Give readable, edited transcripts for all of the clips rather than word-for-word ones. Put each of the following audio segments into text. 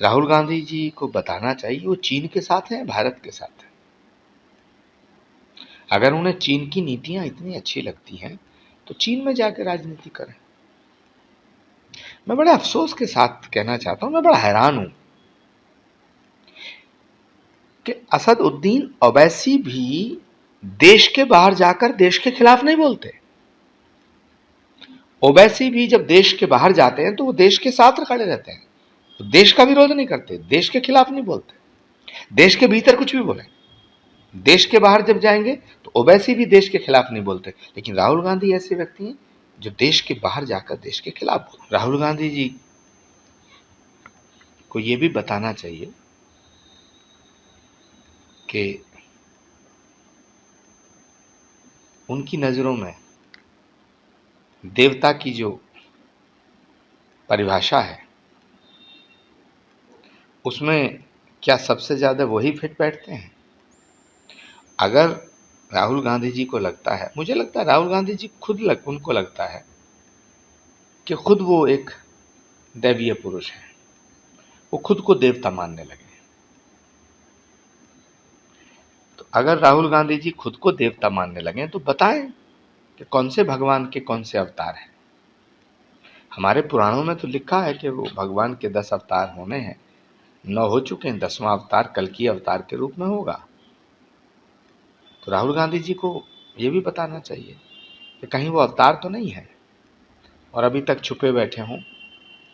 राहुल गांधी जी को बताना चाहिए वो चीन के साथ हैं, भारत के साथ हैं। अगर उन्हें चीन की नीतियां इतनी अच्छी लगती हैं तो चीन में जाकर राजनीति करें। मैं बड़े अफसोस के साथ कहना चाहता हूं, मैं बड़ा हैरान हूं कि असदुद्दीन ओवैसी भी देश के बाहर जाकर देश के खिलाफ नहीं बोलते। ओवैसी भी जब देश के बाहर जाते हैं तो वो देश के साथ खड़े रहते हैं, तो देश का विरोध नहीं करते, देश के खिलाफ नहीं बोलते, देश के भीतर कुछ भी बोले। देश के बाहर जब जाएंगे तो ओवैसी भी देश के खिलाफ नहीं बोलते, लेकिन राहुल गांधी ऐसे व्यक्ति हैं जो देश के बाहर जाकर देश के खिलाफ बोलते। राहुल गांधी जी को यह भी बताना चाहिए कि उनकी नजरों में देवता की जो परिभाषा है उसमें क्या सबसे ज्यादा वही फिट बैठते हैं? अगर राहुल गांधी जी को लगता है, मुझे लगता है राहुल गांधी जी उनको लगता है कि खुद वो एक दैवीय पुरुष है, वो खुद को देवता मानने लगे। तो अगर राहुल गांधी जी खुद को देवता मानने लगे तो बताएं कि कौन से भगवान के कौन से अवतार हैं। हमारे पुराणों में तो लिखा है कि वो भगवान के 10 अवतार होने हैं, 9 हो चुके हैं, 10वां अवतार कल्कि अवतार के रूप में होगा। तो राहुल गांधी जी को ये भी बताना चाहिए कि कहीं वो अवतार तो नहीं है और अभी तक छुपे बैठे हों,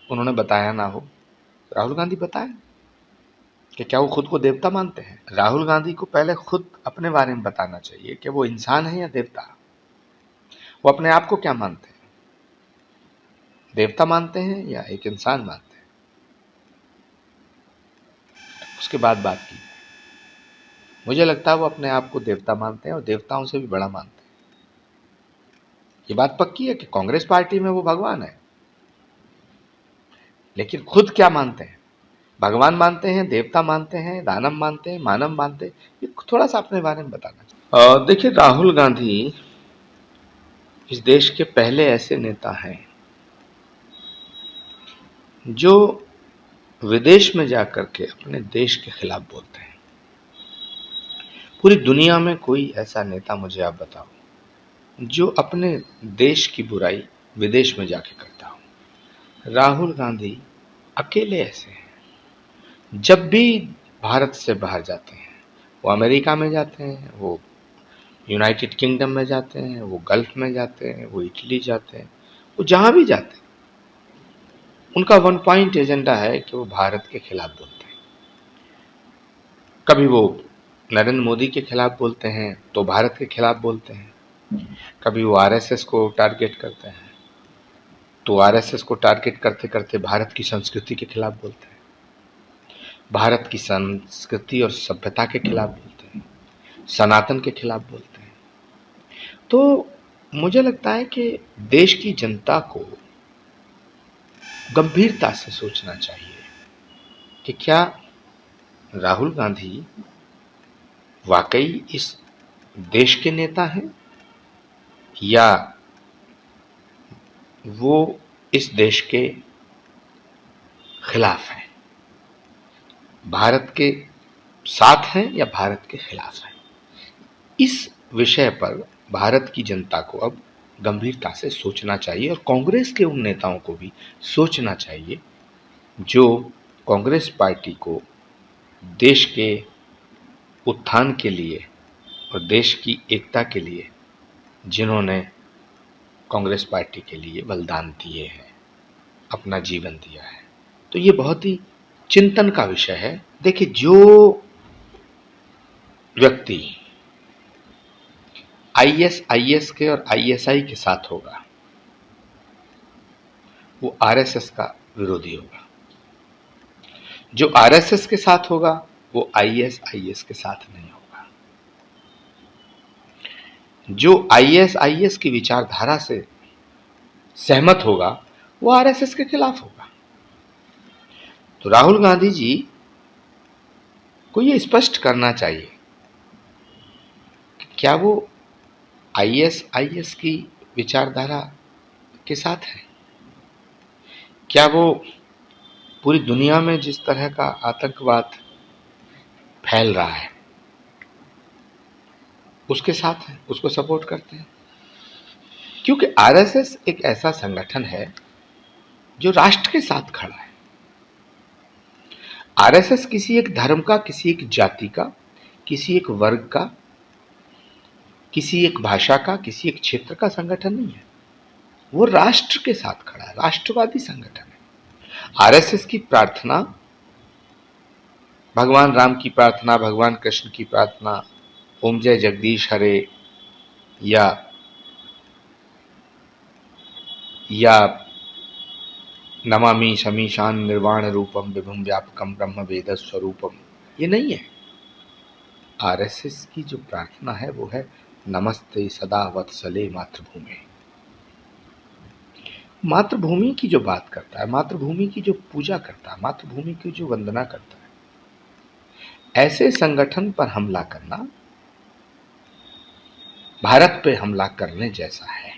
उन्होंने बताया ना हो। राहुल गांधी बताएं कि क्या वो खुद को देवता मानते हैं। राहुल गांधी को पहले खुद अपने बारे में बताना चाहिए कि वो इंसान है या देवता। वो अपने आप को क्या मानते हैं, देवता मानते हैं या एक इंसान मानते हैं? उसके बाद बात की। मुझे लगता है वो अपने आप को देवता मानते हैं और देवताओं से भी बड़ा मानते हैं। ये बात पक्की है कि कांग्रेस पार्टी में वो भगवान है, लेकिन खुद क्या मानते हैं? भगवान मानते हैं, देवता मानते हैं, दानव मानते हैं, मानव मानते हैं? ये थोड़ा सा अपने बारे में बताना चाहिए। देखिए, राहुल गांधी इस देश के पहले ऐसे नेता हैं जो विदेश में जाकर के अपने देश के खिलाफ बोलते हैं। पूरी दुनिया में कोई ऐसा नेता मुझे आप बताओ जो अपने देश की बुराई विदेश में जाके करता हो। राहुल गांधी अकेले ऐसे हैं। जब भी भारत से बाहर जाते हैं, वो अमेरिका में जाते हैं, वो यूनाइटेड किंगडम में जाते हैं, वो गल्फ में जाते हैं, वो इटली जाते हैं, वो जहां भी जाते हैं, उनका वन पॉइंट एजेंडा है कि वो भारत के खिलाफ बोलते हैं। कभी वो नरेंद्र मोदी के खिलाफ बोलते हैं तो भारत के खिलाफ बोलते हैं, कभी वो आरएसएस को टारगेट करते हैं तो आरएसएस को टारगेट करते करते भारत की संस्कृति के खिलाफ बोलते हैं, भारत की संस्कृति और सभ्यता के खिलाफ बोलते हैं, सनातन के खिलाफ बोलते हैं। तो मुझे लगता है कि देश की जनता को गंभीरता से सोचना चाहिए कि क्या राहुल गांधी वाकई इस देश के नेता हैं या वो इस देश के खिलाफ हैं, भारत के साथ हैं या भारत के खिलाफ हैं। इस विषय पर भारत की जनता को अब गंभीरता से सोचना चाहिए और कांग्रेस के उन नेताओं को भी सोचना चाहिए जो कांग्रेस पार्टी को देश के उत्थान के लिए और देश की एकता के लिए, जिन्होंने कांग्रेस पार्टी के लिए बलिदान दिए हैं, अपना जीवन दिया है। तो ये बहुत ही चिंतन का विषय है। देखिए, जो व्यक्ति आईएस के और आईएसआई के साथ होगा वो आरएसएस का विरोधी होगा, जो आरएसएस के साथ होगा वो आईएस के साथ नहीं होगा, जो आईएस की विचारधारा से सहमत होगा वो आरएसएस के खिलाफ होगा। तो राहुल गांधी जी को ये स्पष्ट करना चाहिए कि क्या वो आईएस की विचारधारा के साथ है, क्या वो पूरी दुनिया में जिस तरह का आतंकवाद फैल रहा है उसके साथ हैं, उसको सपोर्ट करते हैं, क्योंकि आरएसएस एक ऐसा संगठन है जो राष्ट्र के साथ खड़ा है। आरएसएस किसी एक धर्म का, किसी एक जाति का, किसी एक वर्ग का, किसी एक भाषा का, किसी एक क्षेत्र का संगठन नहीं है। वो राष्ट्र के साथ खड़ा है, राष्ट्रवादी संगठन है। आरएसएस की प्रार्थना, भगवान राम की प्रार्थना, भगवान कृष्ण की प्रार्थना, ओम जय जगदीश हरे या नमामि शमीशान निर्वाण रूपम विभुम व्यापकम ब्रह्म वेद स्वरूपम, ये नहीं है। आरएसएस की जो प्रार्थना है वो है नमस्ते सदा वत्सले मातृभूमि। मातृभूमि की जो बात करता है, मातृभूमि की जो पूजा करता है, मातृभूमि की जो वंदना करता है, ऐसे संगठन पर हमला करना भारत पे हमला करने जैसा है।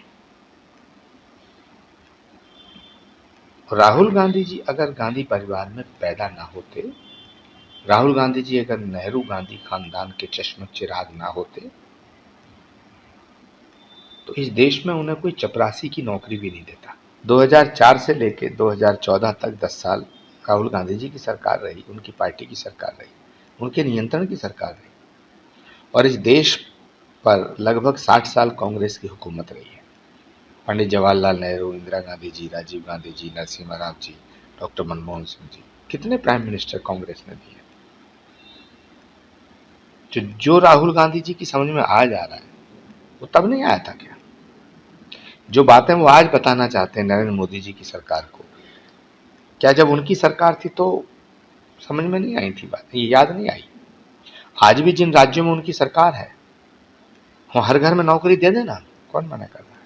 राहुल गांधी जी अगर गांधी परिवार में पैदा ना होते, राहुल गांधी जी अगर नेहरू गांधी खानदान के चश्मे चिराग ना होते, तो इस देश में उन्हें कोई चपरासी की नौकरी भी नहीं देता। 2004 से लेकर 2014 तक 10 साल राहुल गांधी जी की सरकार रही, उनकी पार्टी की सरकार रही, उनके नियंत्रण की सरकार रही, और इस देश पर लगभग 60 साल कांग्रेस की हुकूमत रही है। पंडित जवाहरलाल नेहरू, इंदिरा गांधी जी, राजीव गांधी जी, नरसिम्हा राव जी, डॉक्टर मनमोहन सिंह जी, कितने प्राइम मिनिस्टर कांग्रेस ने दिए। जो राहुल गांधी जी की समझ में आज आ रहा है वो तब नहीं आया था क्या? जो बातें वो आज बताना चाहते हैं नरेंद्र मोदी जी की सरकार को, क्या जब उनकी सरकार थी तो समझ में नहीं आई थी बात, ये याद नहीं आई? आज भी जिन राज्यों में उनकी सरकार है वो हर घर में नौकरी दे देना, कौन मना कर रहा है?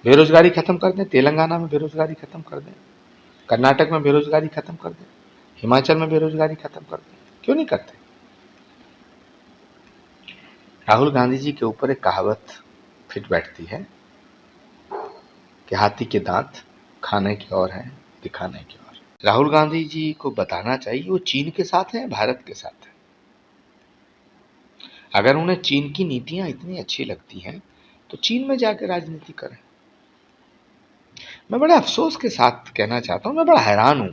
बेरोजगारी खत्म कर दें, तेलंगाना में बेरोजगारी खत्म कर दें, कर्नाटक में बेरोजगारी खत्म कर दें, हिमाचल में बेरोजगारी खत्म कर दें, क्यों नहीं करते? राहुल गांधी जी के ऊपर एक कहावत फिट बैठती है कि हाथी के दांत खाने की ओर है, दिखाने की ओर। राहुल गांधी जी को बताना चाहिए वो चीन के साथ है, भारत के साथ है। अगर उन्हें चीन की नीतियां इतनी अच्छी लगती हैं तो चीन में जाकर राजनीति करें। मैं बड़े अफसोस के साथ कहना चाहता हूं, मैं बड़ा हैरान हूं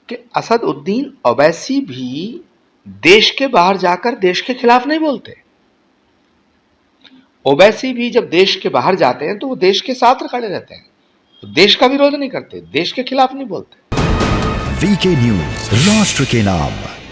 कि असदुद्दीन ओवैसी भी देश के बाहर जाकर देश के खिलाफ नहीं बोलते। ओवैसी भी जब देश के बाहर जाते हैं तो वो देश के साथ खड़े रहते हैं, तो देश का विरोध नहीं करते, देश के खिलाफ नहीं बोलते। वीके न्यूज, राष्ट्र के नाम।